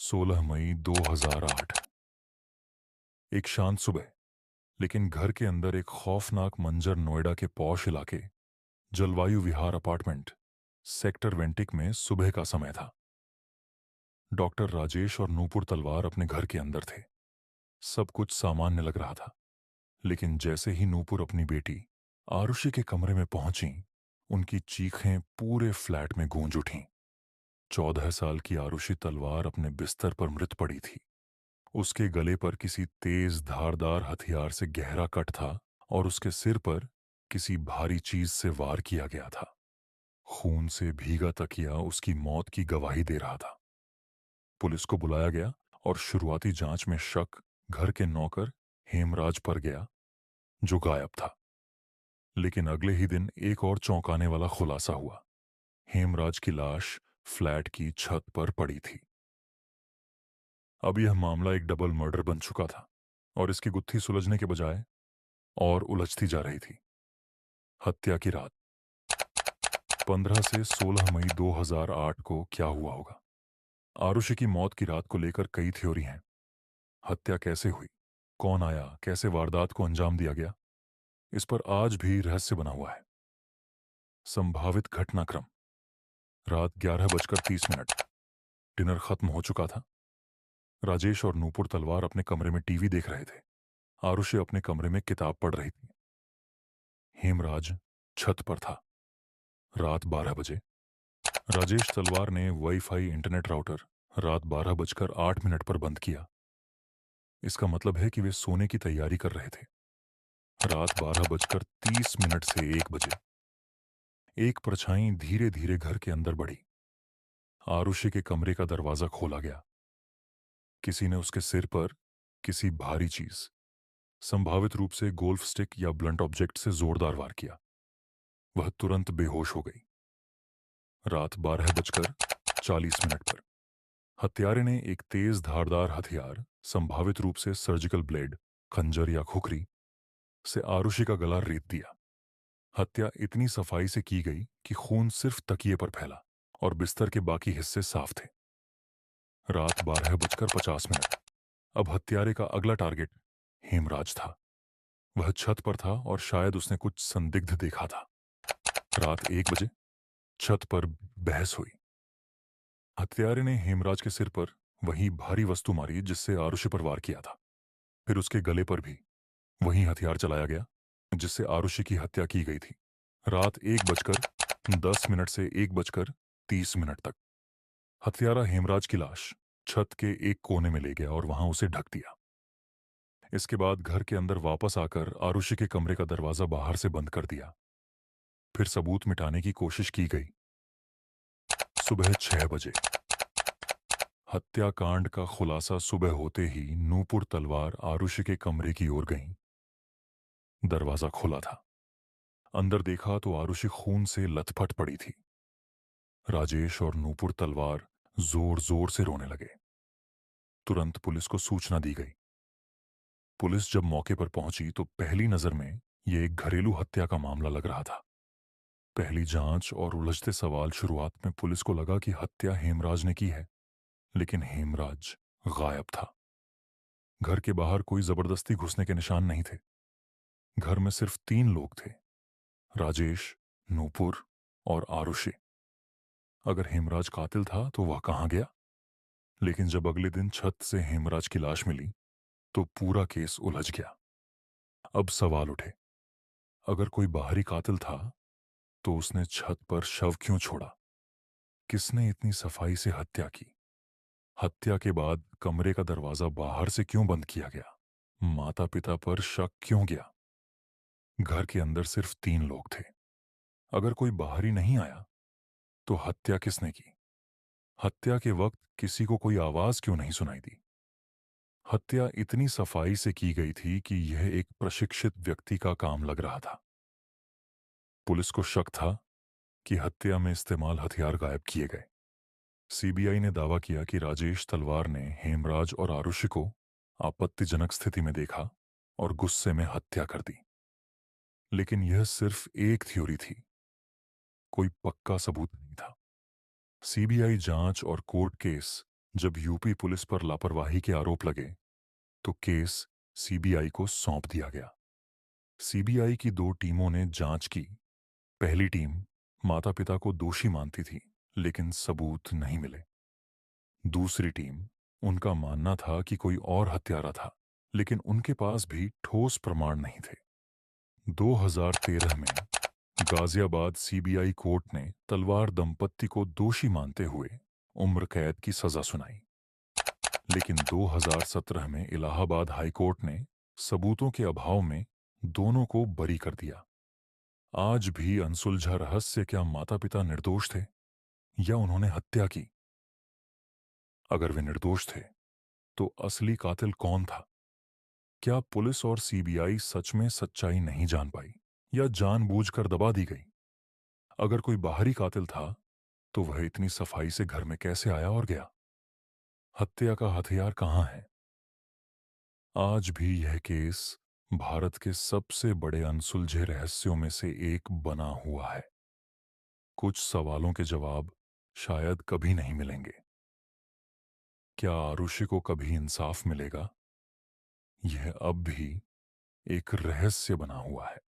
16 मई 2008। एक शांत सुबह, लेकिन घर के अंदर एक खौफनाक मंजर। नोएडा के पॉश इलाके जलवायु विहार अपार्टमेंट सेक्टर 20 में सुबह का समय था। डॉक्टर राजेश और नूपुर तलवार अपने घर के अंदर थे। सब कुछ सामान्य लग रहा था, लेकिन जैसे ही नूपुर अपनी बेटी आरुषि के कमरे में पहुंची, उनकी चीखें पूरे फ्लैट में गूंज उठीं। 14 साल की आरुषि तलवार अपने बिस्तर पर मृत पड़ी थी। उसके गले पर किसी तेज धारदार हथियार से गहरा कट था और उसके सिर पर किसी भारी चीज से वार किया गया था। खून से भीगा तकिया उसकी मौत की गवाही दे रहा था। पुलिस को बुलाया गया और शुरुआती जांच में शक घर के नौकर हेमराज पर गया, जो गायब था। लेकिन अगले ही दिन एक और चौंकाने वाला खुलासा हुआ। हेमराज की लाश फ्लैट की छत पर पड़ी थी। अब यह मामला एक डबल मर्डर बन चुका था और इसकी गुत्थी सुलझने के बजाय और उलझती जा रही थी। हत्या की रात 15 से 16 मई 2008 को क्या हुआ होगा? आरुषि की मौत की रात को लेकर कई थ्योरी हैं। हत्या कैसे हुई, कौन आया, कैसे वारदात को अंजाम दिया गया, इस पर आज भी रहस्य बना हुआ है। संभावित घटनाक्रम: रात 11:30। डिनर खत्म हो चुका था। राजेश और नूपुर तलवार अपने कमरे में टीवी देख रहे थे। आरुषि अपने कमरे में किताब पढ़ रही थी। हेमराज छत पर था। रात 12 बजे। राजेश तलवार ने वाईफाई इंटरनेट राउटर रात 12:08 पर बंद किया। इसका मतलब है कि वे सोने की तैयारी कर रहे थे। रात 12:30 से 1 बजे एक परछाई धीरे धीरे घर के अंदर बढ़ी। आरुषि के कमरे का दरवाजा खोला गया। किसी ने उसके सिर पर किसी भारी चीज, संभावित रूप से गोल्फ स्टिक या ब्लंट ऑब्जेक्ट से जोरदार वार किया। वह तुरंत बेहोश हो गई। रात 12:40 पर हत्यारे ने एक तेज धारदार हथियार, संभावित रूप से सर्जिकल ब्लेड, खंजर या खुखरी, से आरुषि का गला रेत दिया। हत्या इतनी सफाई से की गई कि खून सिर्फ तकिए पर फैला और बिस्तर के बाकी हिस्से साफ थे। रात 12:50। अब हत्यारे का अगला टारगेट हेमराज था। वह छत पर था और शायद उसने कुछ संदिग्ध देखा था। रात 1 बजे छत पर बहस हुई। हत्यारे ने हेमराज के सिर पर वही भारी वस्तु मारी जिससे आरुषि पर वार किया था। फिर उसके गले पर भी वही हथियार चलाया गया जिससे आरुषि की हत्या की गई थी। रात 1:10 से 1:30 तक हत्यारा हेमराज की लाश छत के एक कोने में ले गया और वहां उसे ढक दिया। इसके बाद घर के अंदर वापस आकर आरुषि के कमरे का दरवाजा बाहर से बंद कर दिया। फिर सबूत मिटाने की कोशिश की गई। सुबह 6 बजे हत्याकांड का खुलासा सुबह होते ही नूपुर तलवार आरुषि के कमरे की ओर गईं। दरवाजा खुला था। अंदर देखा तो आरुषि खून से लथपथ पड़ी थी। राजेश और नूपुर तलवार जोर जोर से रोने लगे। तुरंत पुलिस को सूचना दी गई। पुलिस जब मौके पर पहुंची तो पहली नजर में यह एक घरेलू हत्या का मामला लग रहा था। पहली जांच और उलझते सवाल: शुरुआत में पुलिस को लगा कि हत्या हेमराज ने की है, लेकिन हेमराज गायब था। घर के बाहर कोई जबरदस्ती घुसने के निशान नहीं थे। घर में सिर्फ 3 लोग थे: राजेश, नूपुर और आरुषि। अगर हेमराज कातिल था तो वह कहां गया? लेकिन जब अगले दिन छत से हेमराज की लाश मिली तो पूरा केस उलझ गया। अब सवाल उठे, अगर कोई बाहरी कातिल था तो उसने छत पर शव क्यों छोड़ा? किसने इतनी सफाई से हत्या की? हत्या के बाद कमरे का दरवाजा बाहर से क्यों बंद किया गया? माता पिता पर शक क्यों गया? घर के अंदर सिर्फ 3 लोग थे। अगर कोई बाहरी नहीं आया तो हत्या किसने की? हत्या के वक्त किसी को कोई आवाज क्यों नहीं सुनाई दी? हत्या इतनी सफाई से की गई थी कि यह एक प्रशिक्षित व्यक्ति का काम लग रहा था। पुलिस को शक था कि हत्या में इस्तेमाल हथियार गायब किए गए। सीबीआई ने दावा किया कि राजेश तलवार ने हेमराज और आरुषि को आपत्तिजनक स्थिति में देखा और गुस्से में हत्या कर दी। लेकिन यह सिर्फ एक थ्योरी थी, कोई पक्का सबूत नहीं था। सीबीआई जांच और कोर्ट केस जब यूपी पुलिस पर लापरवाही के आरोप लगे तो केस सीबीआई को सौंप दिया गया। सीबीआई की दो टीमों ने जांच की। पहली टीम माता पिता को दोषी मानती थी, लेकिन सबूत नहीं मिले। दूसरी टीम, उनका मानना था कि कोई और हत्यारा था, लेकिन उनके पास भी ठोस प्रमाण नहीं थे। 2013 में गाजियाबाद सीबीआई कोर्ट ने तलवार दंपत्ति को दोषी मानते हुए उम्र कैद की सजा सुनाई। लेकिन 2017 में इलाहाबाद हाई कोर्ट ने सबूतों के अभाव में दोनों को बरी कर दिया। आज भी अनसुलझा रहस्य, क्या माता पिता निर्दोष थे या उन्होंने हत्या की? अगर वे निर्दोष थे तो असली कातिल कौन था? क्या पुलिस और सीबीआई सच में सच्चाई नहीं जान पाई या जानबूझकर दबा दी गई? अगर कोई बाहरी कातिल था तो वह इतनी सफाई से घर में कैसे आया और गया? हत्या का हथियार कहां है? आज भी यह केस भारत के सबसे बड़े अनसुलझे रहस्यों में से एक बना हुआ है। कुछ सवालों के जवाब शायद कभी नहीं मिलेंगे। क्या आरुषि को कभी इंसाफ मिलेगा? यह अब भी एक रहस्य बना हुआ है।